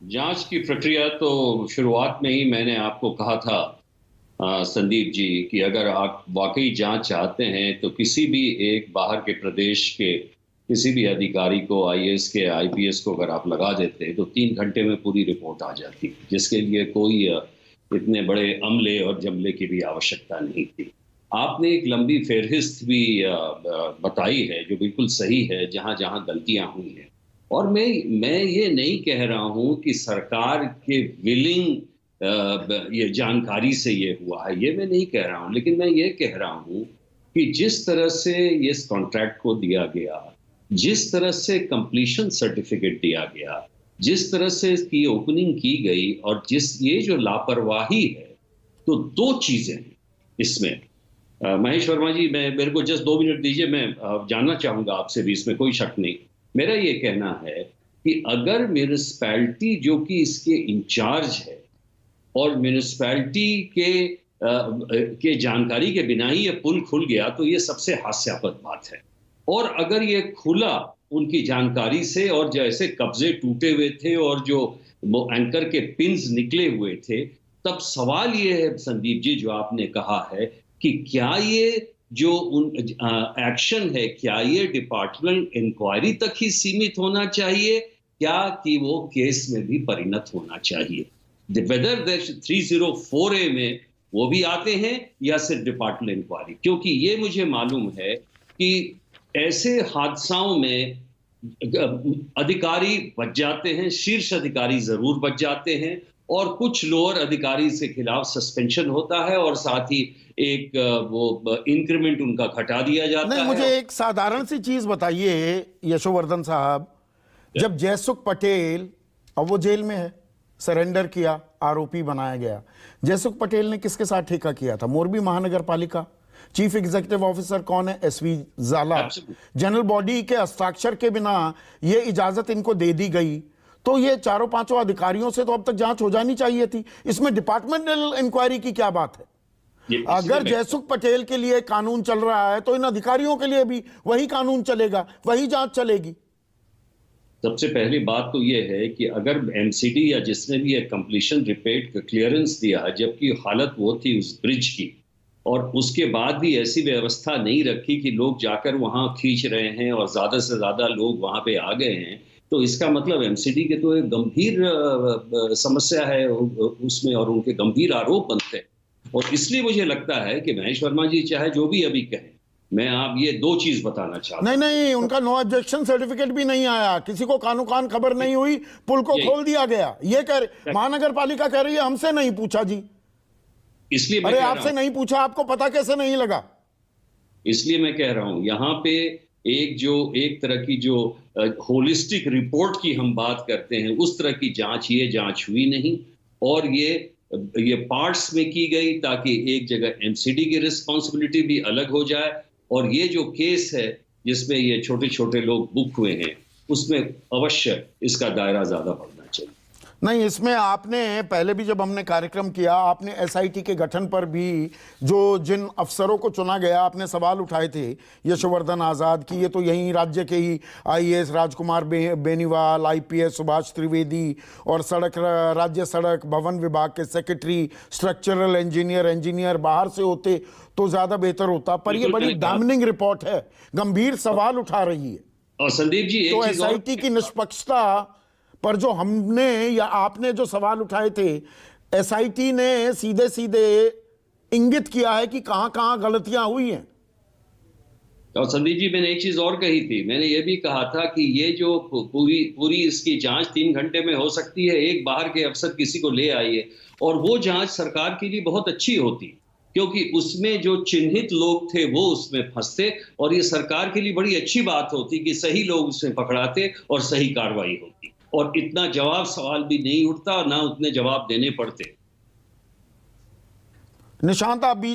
जांच की प्रक्रिया तो शुरुआत में ही मैंने आपको कहा था संदीप जी कि अगर आप वाकई जांच चाहते हैं तो किसी भी एक बाहर के प्रदेश के किसी भी अधिकारी को आईएएस के आईपीएस को अगर आप लगा देते तो 3 घंटे में पूरी रिपोर्ट आ जाती, जिसके लिए कोई इतने बड़े अमले और जमले की भी आवश्यकता नहीं थी। आपने एक लंबी फेहरिस्त भी बताई है जो बिल्कुल सही है, जहां जहां गलतियां हुई हैं। और मैं ये नहीं कह रहा हूं कि सरकार के विलिंग ये जानकारी से ये हुआ है, ये मैं नहीं कह रहा हूं, लेकिन मैं ये कह रहा हूं कि जिस तरह से इस कॉन्ट्रैक्ट को दिया गया, जिस तरह से कंप्लीशन सर्टिफिकेट दिया गया, जिस तरह से इसकी ओपनिंग की गई और जिस ये जो लापरवाही है, तो दो चीजें हैं इसमें। महेश वर्मा जी, मेरे को जस्ट 2 मिनट दीजिए, मैं जानना चाहूंगा आपसे भी, इसमें कोई शक नहीं। मेरा ये कहना है कि अगर म्यूनिसिपैलिटी जो कि इसके इंचार्ज है और म्यूनिसिपैलिटी के जानकारी के बिना ही ये पुल खुल गया तो ये सबसे हास्यास्पद बात है। और अगर ये खुला उनकी जानकारी से और जैसे कब्जे टूटे हुए थे और जो वो एंकर के पिंस निकले हुए थे, तब सवाल ये है संदीप जी जो आपने कहा है कि क्या ये जो एक्शन है, क्या ये डिपार्टमेंट इंक्वायरी तक ही सीमित होना चाहिए, क्या कि वो केस में भी परिणत होना चाहिए? वेदर 304A में वो भी आते हैं या सिर्फ डिपार्टमेंट इंक्वायरी? क्योंकि ये मुझे मालूम है कि ऐसे हादसाओं में अधिकारी बच जाते हैं, शीर्ष अधिकारी जरूर बच जाते हैं, और कुछ लोअर अधिकारी से खिलाफ सस्पेंशन होता है और साथ ही एक वो इंक्रीमेंट उनका घटा दिया जाता है। नहीं, मुझे एक साधारण सी चीज बताइए यशोवर्धन साहब, जब जयसुख पटेल, अब वो जेल में है, सरेंडर किया, आरोपी बनाया गया, जयसुख पटेल ने किसके साथ ठेका किया था? मोरबी महानगर पालिका। चीफ एग्जीक्यूटिव ऑफिसर कौन है? एसवी जाला। जनरल बॉडी के हस्ताक्षर के बिना ये इजाजत इनको दे दी गई, तो ये चारों पांचों अधिकारियों से तो अब तक जांच हो जानी चाहिए थी। इसमें डिपार्टमेंटल इंक्वायरी की क्या बात है? अगर जयसुख पटेल के लिए कानून चल रहा है तो इन अधिकारियों के लिए भी वही कानून चलेगा, वही जांच चलेगी। सबसे पहली बात तो यह है कि अगर एमसीडी या जिसने भी एक कंप्लीशन रिपोर्ट का क्लियरेंस दिया, जबकि हालत वो थी उस ब्रिज की, और उसके बाद भी ऐसी व्यवस्था नहीं रखी कि लोग जाकर वहां खींच रहे हैं और ज्यादा से ज्यादा लोग वहां पे आ गए हैं, तो इसका मतलब एमसीडी के तो एक गंभीर समस्या है उसमें और उनके गंभीर आरोप बनते हैं। और इसलिए मुझे लगता है कि महेश वर्मा जी चाहे जो भी अभी कहें, मैं आप ये दो चीज बताना चाहता हूं। नहीं, उनका नो ऑब्जेक्शन सर्टिफिकेट भी नहीं आया, किसी को कानो कान खबर नहीं हुई, पुल को खोल दिया गया। ये कह महानगर पालिका कह रही है हमसे नहीं पूछा जी। इसलिए अरे आपसे नहीं पूछा, आपको पता कैसे नहीं लगा? इसलिए मैं कह रहा हूं यहाँ पे एक तरह की जो होलिस्टिक रिपोर्ट की हम बात करते हैं, उस तरह की ये जांच हुई नहीं, और ये पार्ट्स में की गई ताकि एक जगह एमसीडी की रिस्पांसिबिलिटी भी अलग हो जाए, और ये जो केस है जिसमें ये छोटे छोटे लोग बुक हुए हैं, उसमें अवश्य इसका दायरा ज्यादा बढ़ना चाहिए। नहीं, इसमें आपने पहले भी जब हमने कार्यक्रम किया, आपने एसआईटी के गठन पर भी जो जिन अफसरों को चुना गया, आपने सवाल उठाए थे यशोवर्धन आज़ाद की, ये तो यहीं राज्य के ही आईएएस राजकुमार बेनीवाल, आईपीएस सुभाष त्रिवेदी, और राज्य सड़क भवन विभाग के सेक्रेटरी, स्ट्रक्चरल इंजीनियर बाहर से होते तो ज़्यादा बेहतर होता, पर ये बड़ी डैमेनिंग रिपोर्ट है, गंभीर सवाल उठा रही है। और संदीप जी, तो एसआईटी की निष्पक्षता पर जो हमने या आपने जो सवाल उठाए थे, एसआईटी ने सीधे सीधे इंगित किया है कि कहां कहां गलतियां हुई हैं। और संदीप जी, मैंने एक चीज और कही थी, मैंने ये भी कहा था कि ये जो पूरी इसकी जांच 3 घंटे में हो सकती है, एक बाहर के अफसर किसी को ले आइए और वो जांच सरकार के लिए बहुत अच्छी होती, क्योंकि उसमें जो चिन्हित लोग थे वो उसमें फंसते, और ये सरकार के लिए बड़ी अच्छी बात होती कि सही लोग उसमें पकड़ाते और सही कार्रवाई होती, और इतना सवाल भी नहीं उठता, ना उतने जवाब देने पड़ते। निशांत, आप बीच